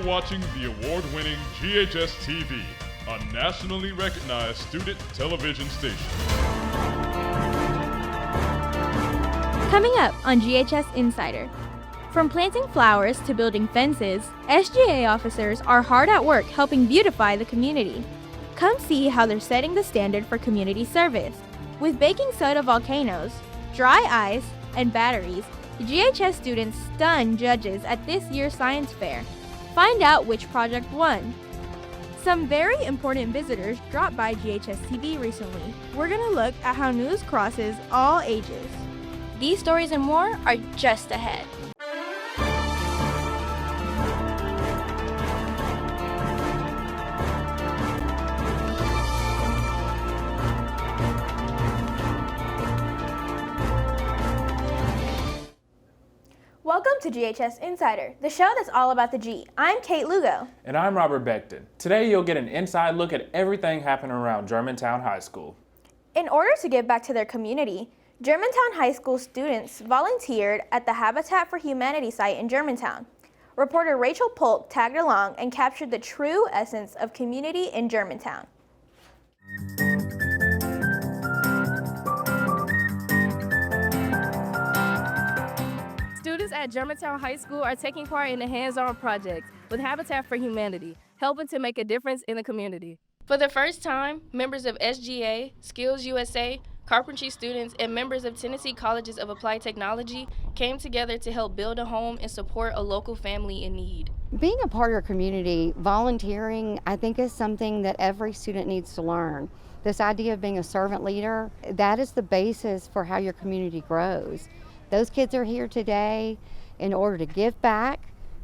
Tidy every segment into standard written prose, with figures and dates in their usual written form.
watching the award-winning GHS-TV, a nationally recognized student television station. Coming up on GHS Insider. From planting flowers to building fences, SGA officers are hard at work helping beautify the community. Come see how they're setting the standard for community service. With baking soda volcanoes, dry ice, and batteries, GHS students stun judges at this year's science fair. Find out which project won. Some very important visitors dropped by GHS TV recently. We're going to look at how news crosses all ages. These stories and more are just ahead. Welcome to GHS Insider, the show that's all about the G. I'm Kate Lugo. And I'm Robert Beckton. Today you'll get an inside look at everything happening around Germantown High School. In order to give back to their community, Germantown High School students volunteered at the Habitat for Humanity site in Germantown. Reporter Rachel Polk tagged along and captured the true essence of community in Germantown. Students at Germantown High School are taking part in a hands-on project with Habitat for Humanity, helping to make a difference in the community. For the first time, members of SGA, Skills USA, carpentry students, and members of Tennessee Colleges of Applied Technology came together to help build a home and support a local family in need. Being a part of your community, volunteering, I think is something that every student needs to learn. This idea of being a servant leader, that is the basis for how your community grows. Those kids are here today in order to give back,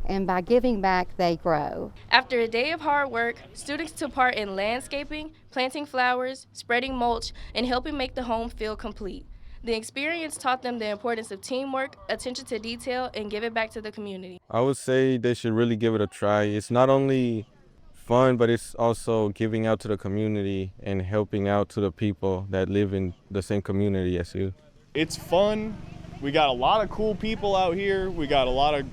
and by giving back, they grow. After a day of hard work, students took part in landscaping, planting flowers, spreading mulch, and helping make the home feel complete. The experience taught them the importance of teamwork, attention to detail, and giving back to the community. I would say they should really give it a try. It's not only fun, but it's also giving out to the community and helping out to the people that live in the same community as you. It's fun. We got a lot of cool people out here. We got a lot of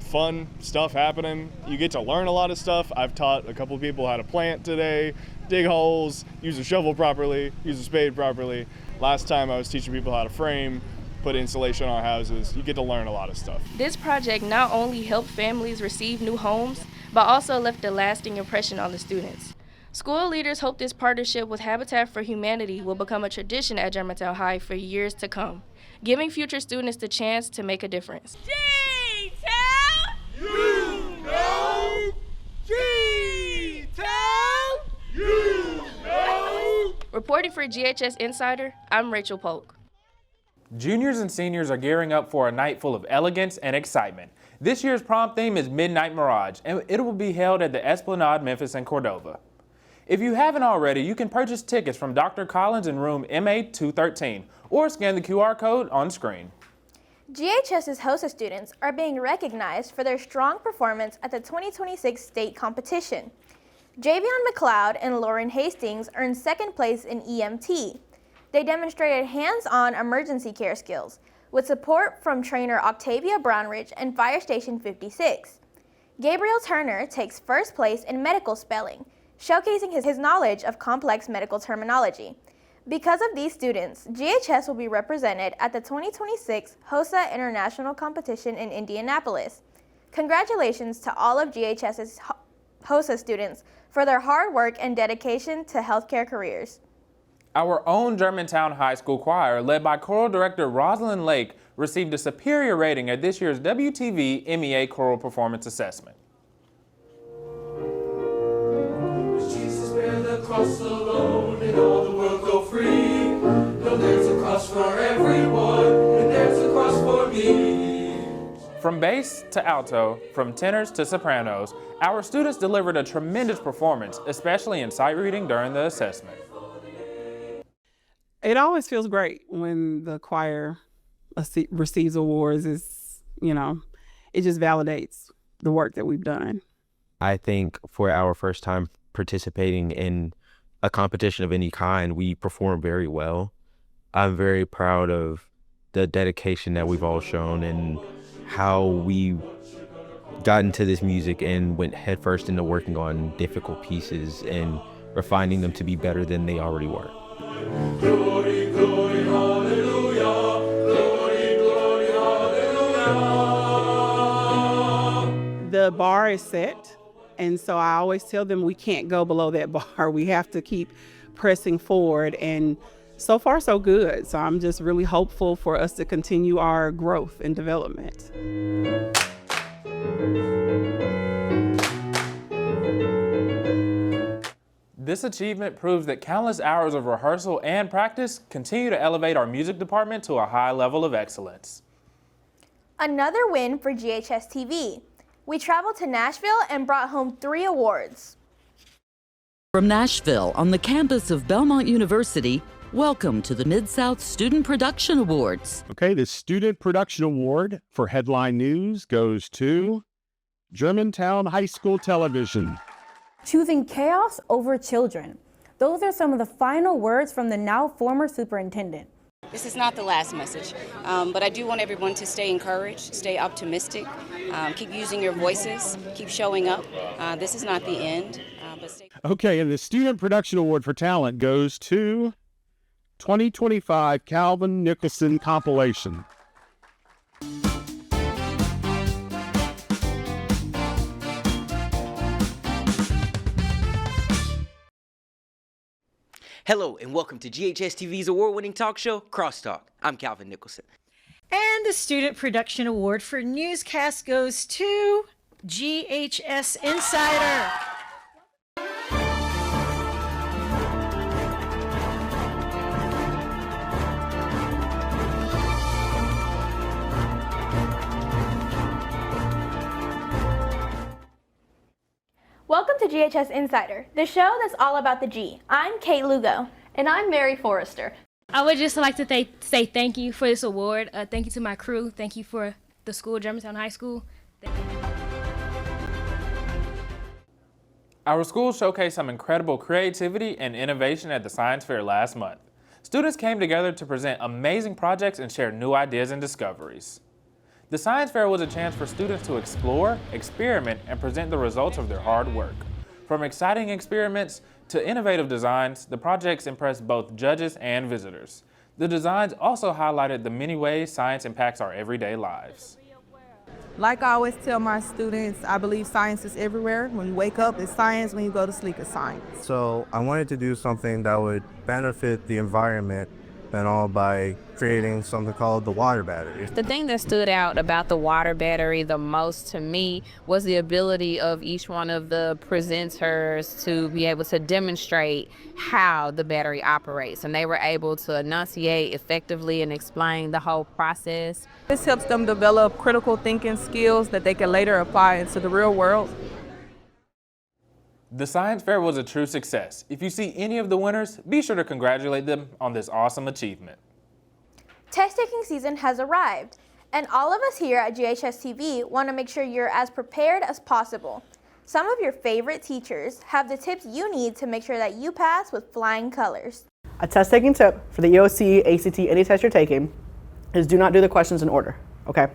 fun stuff happening. You get to learn a lot of stuff. I've taught a couple people how to plant today, dig holes, use a shovel properly, use a spade properly. Last time I was teaching people how to frame, put insulation on houses. You get to learn a lot of stuff. This project not only helped families receive new homes, but also left a lasting impression on the students. School leaders hope this partnership with Habitat for Humanity will become a tradition at Germantown High for years to come, giving future students the chance to make a difference. G-Town! You know! G-Town! You know! Reporting for GHS Insider, I'm Rachel Polk. Juniors and seniors are gearing up for a night full of elegance and excitement. This year's prom theme is Midnight Mirage, and it will be held at the Esplanade Memphis in Cordova. If you haven't already, you can purchase tickets from Dr. Collins in room MA213 or scan the QR code on screen. GHS's HOSA students are being recognized for their strong performance at the 2026 state competition. Javion McLeod and Lauren Hastings earned second place in EMT. They demonstrated hands-on emergency care skills with support from trainer Octavia Brownridge and Fire Station 56. Gabriel Turner takes first place in medical spelling, showcasing his knowledge of complex medical terminology. Because of these students, GHS will be represented at the 2026 HOSA International Competition in Indianapolis. Congratulations to all of GHS's HOSA students for their hard work and dedication to healthcare careers. Our own Germantown High School choir, led by choral director Rosalind Lake, received a superior rating at this year's WTV MEA Choral Performance Assessment. Cross alone and all the world go free. No, there's a cross for everyone, and there's a cross for me. From bass to alto, from tenors to sopranos, our students delivered a tremendous performance, especially in sight reading during the assessment. It always feels great when the choir receives awards. It just validates the work that we've done. I think for our first time participating in a competition of any kind, we perform very well. I'm very proud of the dedication that we've all shown and how we got into this music and went headfirst into working on difficult pieces and refining them to be better than they already were. Glory, glory, hallelujah. Glory, glory, hallelujah. The bar is set, and so I always tell them we can't go below that bar. We have to keep pressing forward, and so far so good. So I'm just really hopeful for us to continue our growth and development. This achievement proves that countless hours of rehearsal and practice continue to elevate our music department to a high level of excellence. Another win for GHS-TV. We traveled to Nashville and brought home 3 awards. From Nashville on the campus of Belmont University, welcome to the Mid-South Student Production Awards. Okay, the Student Production Award for Headline News goes to Germantown High School Television. Choosing chaos over children. Those are some of the final words from the now former superintendent. This is not the last message, but I do want everyone to stay encouraged, stay optimistic, keep using your voices, keep showing up. This is not the end. Okay, and the Student Production Award for Talent goes to 2025 Calvin Nicholson Compilation. Hello and welcome to GHS-TV's award-winning talk show, Crosstalk. I'm Calvin Nicholson. And the Student Production Award for Newscast goes to GHS Insider. Welcome to GHS Insider, the show that's all about the G. I'm Kate Lugo. And I'm Mary Forrester. I would just like to say thank you for this award. Thank you to my crew. Thank you for the school, Germantown High School. Our school showcased some incredible creativity and innovation at the science fair last month. Students came together to present amazing projects and share new ideas and discoveries. The science fair was a chance for students to explore, experiment, and present the results of their hard work. From exciting experiments to innovative designs, the projects impressed both judges and visitors. The designs also highlighted the many ways science impacts our everyday lives. Like I always tell my students, I believe science is everywhere. When you wake up, it's science. When you go to sleep, it's science. So I wanted to do something that would benefit the environment and all by creating something called the water battery. The thing that stood out about the water battery the most to me was the ability of each one of the presenters to be able to demonstrate how the battery operates, and they were able to enunciate effectively and explain the whole process. This helps them develop critical thinking skills that they can later apply into the real world. The science fair was a true success. If you see any of the winners, be sure to congratulate them on this awesome achievement. Test-taking season has arrived, and all of us here at GHS-TV want to make sure you're as prepared as possible. Some of your favorite teachers have the tips you need to make sure that you pass with flying colors. A test-taking tip for the EOC, ACT, any test you're taking is do not do the questions in order, okay?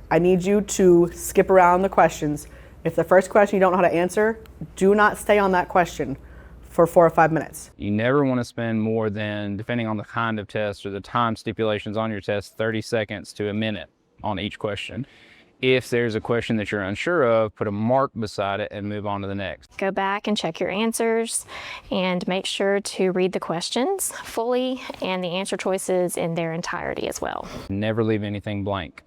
I need you to skip around the questions. If the first question you don't know how to answer, do not stay on that question for 4 or 5 minutes. You never want to spend more than, depending on the kind of test or the time stipulations on your test, 30 seconds to a minute on each question. If there's a question that you're unsure of, put a mark beside it and move on to the next. Go back and check your answers and make sure to read the questions fully and the answer choices in their entirety as well. Never leave anything blank.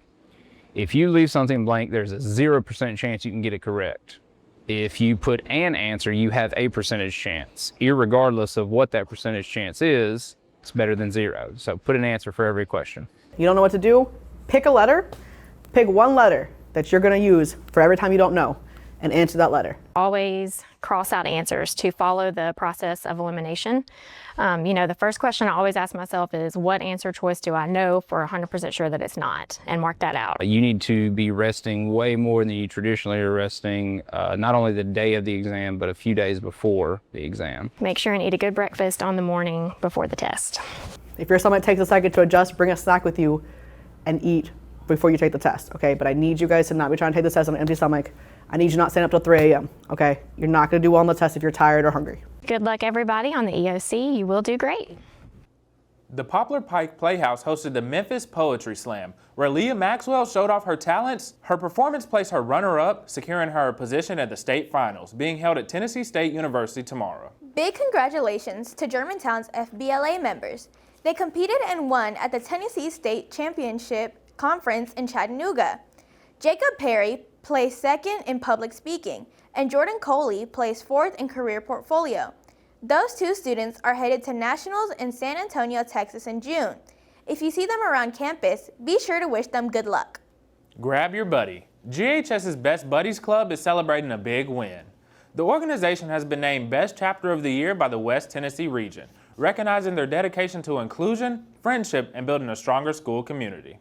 If you leave something blank, there's a 0% chance you can get it correct. If you put an answer, you have a percentage chance. Irregardless of what that percentage chance is, it's better than 0. So put an answer for every question. You don't know what to do? Pick a letter. Pick one letter that you're going to use for every time you don't know and answer that letter. Always cross out answers to follow the process of elimination. The first question I always ask myself is, what answer choice do I know for 100% sure that it's not? And mark that out. You need to be resting way more than you traditionally are resting, not only the day of the exam, but a few days before the exam. Make sure and eat a good breakfast on the morning before the test. If your stomach takes a second to adjust, bring a snack with you and eat before you take the test, okay? But I need you guys to not be trying to take the test on an empty stomach. I need you not staying up till 3 a.m., okay? You're not gonna do well on the test if you're tired or hungry. Good luck, everybody, on the EOC. You will do great. The Poplar Pike Playhouse hosted the Memphis Poetry Slam, where Leah Maxwell showed off her talents. Her performance placed her runner-up, securing her position at the state finals, being held at Tennessee State University tomorrow. Big congratulations to Germantown's FBLA members. They competed and won at the Tennessee State Championship Conference in Chattanooga. Jacob Perry placed second in public speaking, and Jordan Coley placed fourth in career portfolio. Those two students are headed to nationals in San Antonio, Texas in June. If you see them around campus, be sure to wish them good luck. Grab your buddy. GHS's Best Buddies Club is celebrating a big win. The organization has been named Best Chapter of the Year by the West Tennessee region, recognizing their dedication to inclusion, friendship, and building a stronger school community.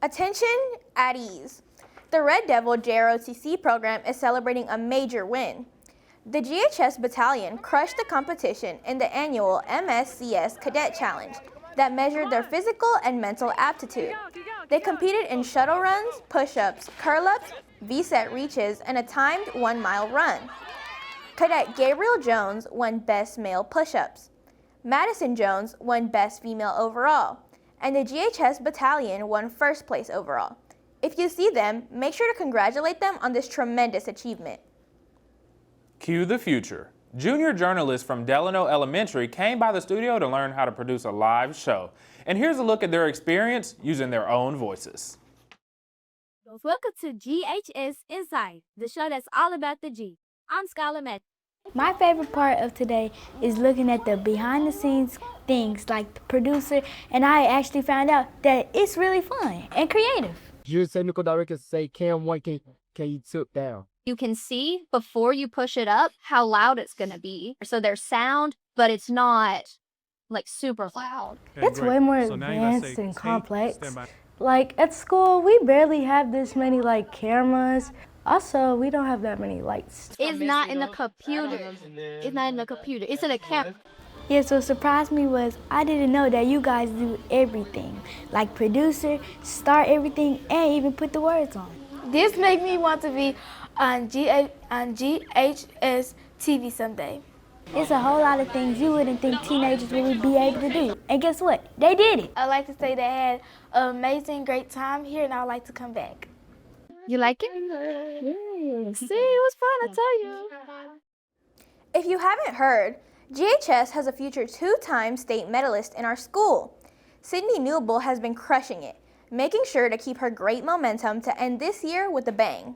Attention at ease. The Red Devil JROTC program is celebrating a major win. The GHS Battalion crushed the competition in the annual MSCS Cadet Challenge that measured their physical and mental aptitude. They competed in shuttle runs, push-ups, curl-ups, V-set reaches, and a timed 1-mile run. Cadet Gabriel Jones won Best Male Push-ups. Madison Jones won Best Female Overall, and the GHS Battalion won first place overall. If you see them, make sure to congratulate them on this tremendous achievement. Cue the future. Junior journalists from Delano Elementary came by the studio to learn how to produce a live show. And here's a look at their experience using their own voices. Welcome to GHS Insider, the show that's all about the G. I'm Skylar Matt. My favorite part of today is looking at the behind the scenes things like the producer, and I actually found out that it's really fun and creative. Your technical director say, Cam, what can you took down? You can see before you push it up how loud it's going to be. So there's sound, but it's not like super loud. It's way more advanced and complex. Like at school, we barely have this many like cameras. Also, we don't have that many lights. It's not in the computer. It's not in the computer. It's in a camera. Yeah, so what surprised me was I didn't know that you guys do everything. Like producer, start everything, and even put the words on. This made me want to be on GHS-TV someday. It's a whole lot of things you wouldn't think teenagers would be able to do. And guess what? They did it. I'd like to say they had an amazing, great time here, and I'd like to come back. You like it? See, it was fun, I tell you. If you haven't heard, GHS has a future 2-time state medalist in our school. Sydney Newble has been crushing it, making sure to keep her great momentum to end this year with a bang.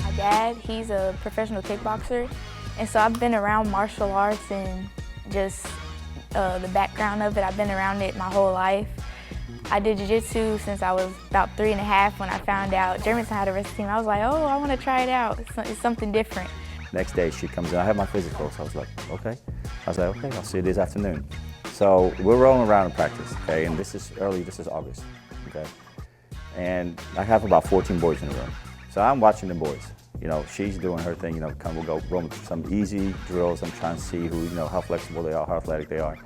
My dad, he's a professional kickboxer, and so I've been around martial arts and just the background of it. I've been around it my whole life. I did jiu-jitsu since I was about 3.5 when I found out Germantown had a wrestling team. I was like, oh, I want to try it out. It's something different. Next day she comes in, I have my physical, so I was like, okay. I was like, okay, I'll see you this afternoon. So we're rolling around in practice, okay, and this is August, okay? And I have about 14 boys in the room. So I'm watching the boys. You know, she's doing her thing, you know, we'll go roll some easy drills. I'm trying to see who, you know, how flexible they are, how athletic they are.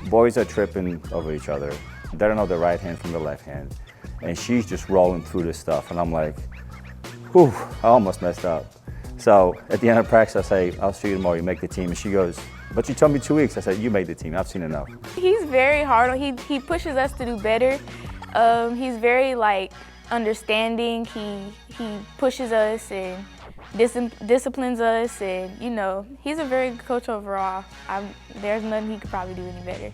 Boys are tripping over each other. They don't know the right hand from the left hand. And she's just rolling through this stuff. And I'm like, whew, I almost messed up. So at the end of practice, I say, I'll see you tomorrow, you make the team. And she goes, but you told me 2 weeks. I said, you made the team, I've seen enough. He's very hard. He pushes us to do better. He's very like understanding. He pushes us and disciplines us, and you know, he's a very good coach overall. There's nothing he could probably do any better.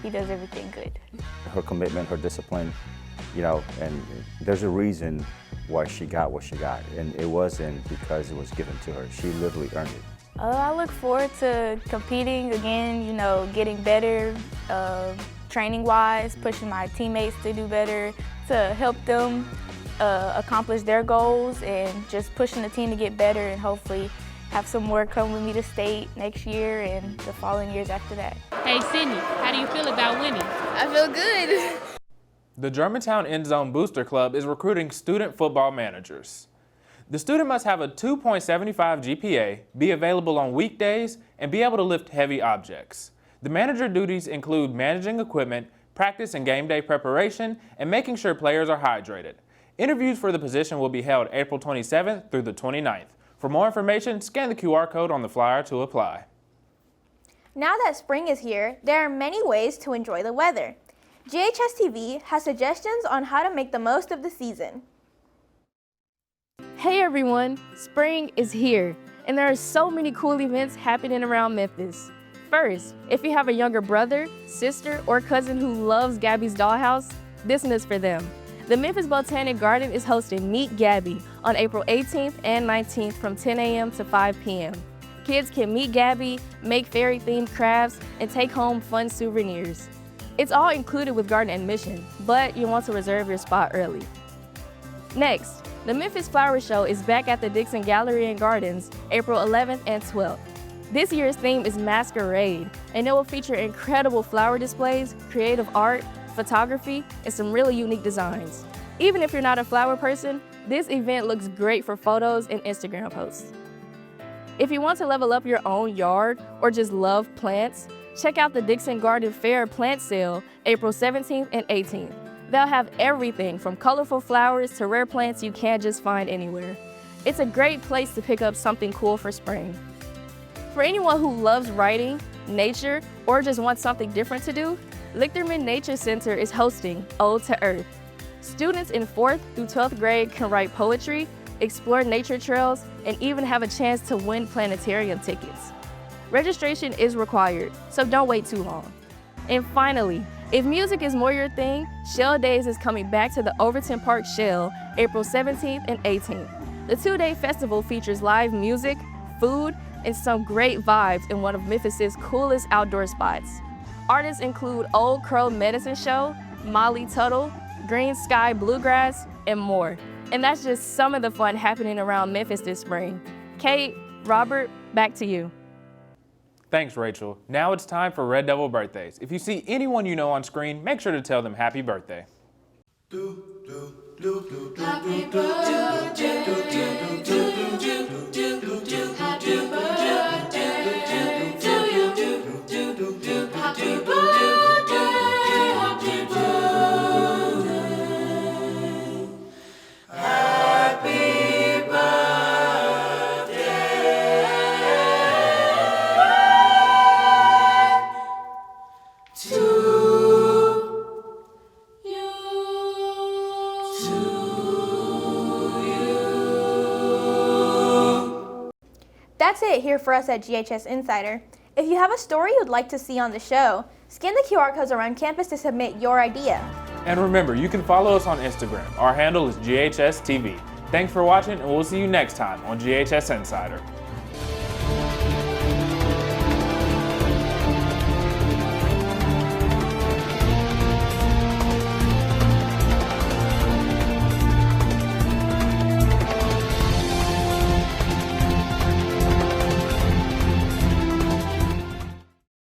He does everything good. Her commitment, her discipline, you know, and there's a reason why she got what she got, and it wasn't because it was given to her. She literally earned it. I look forward to competing again, you know, getting better, training-wise, pushing my teammates to do better, to help them accomplish their goals, and just pushing the team to get better, and hopefully have some more come with me to state next year and the following years after that. Hey, Sydney, how do you feel about winning? I feel good. The Germantown End Zone Booster Club is recruiting student football managers. The student must have a 2.75 GPA, be available on weekdays, and be able to lift heavy objects. The manager duties include managing equipment, practice and game day preparation, and making sure players are hydrated. Interviews for the position will be held April 27th through the 29th. For more information, scan the QR code on the flyer to apply. Now that spring is here, there are many ways to enjoy the weather. GHS-TV has suggestions on how to make the most of the season. Hey everyone, spring is here, and there are so many cool events happening around Memphis. First, if you have a younger brother, sister, or cousin who loves Gabby's Dollhouse, this one is for them. The Memphis Botanic Garden is hosting Meet Gabby on April 18th and 19th from 10 a.m. to 5 p.m. Kids can meet Gabby, make fairy-themed crafts, and take home fun souvenirs. It's all included with garden admission, but you want to reserve your spot early. Next, the Memphis Flower Show is back at the Dixon Gallery and Gardens, April 11th and 12th. This year's theme is Masquerade, and it will feature incredible flower displays, creative art, photography, and some really unique designs. Even if you're not a flower person, this event looks great for photos and Instagram posts. If you want to level up your own yard or just love plants, check out the Dixon Garden Fair plant sale, April 17th and 18th. They'll have everything from colorful flowers to rare plants you can't just find anywhere. It's a great place to pick up something cool for spring. For anyone who loves writing, nature, or just wants something different to do, Lichterman Nature Center is hosting Ode to Earth. Students in 4th through 12th grade can write poetry, explore nature trails, and even have a chance to win planetarium tickets. Registration is required, so don't wait too long. And finally, if music is more your thing, Shell Days is coming back to the Overton Park Shell, April 17th and 18th. The two-day festival features live music, food, and some great vibes in one of Memphis's coolest outdoor spots. Artists include Old Crow Medicine Show, Molly Tuttle, Green Sky Bluegrass, and more. And that's just some of the fun happening around Memphis this spring. Kate, Robert, back to you. Thanks, Rachel. Now it's time for Red Devil birthdays. If you see anyone you know on screen, make sure to tell them happy birthday. Happy birthday to you. Happy birthday to you. Happy birthday, happy birthday. Happy birthday to you. That's it here for us at GHS Insider. If you have a story you'd like to see on the show, scan the QR codes around campus to submit your idea. And remember, you can follow us on Instagram. Our handle is GHS-TV. Thanks for watching, and we'll see you next time on GHS Insider.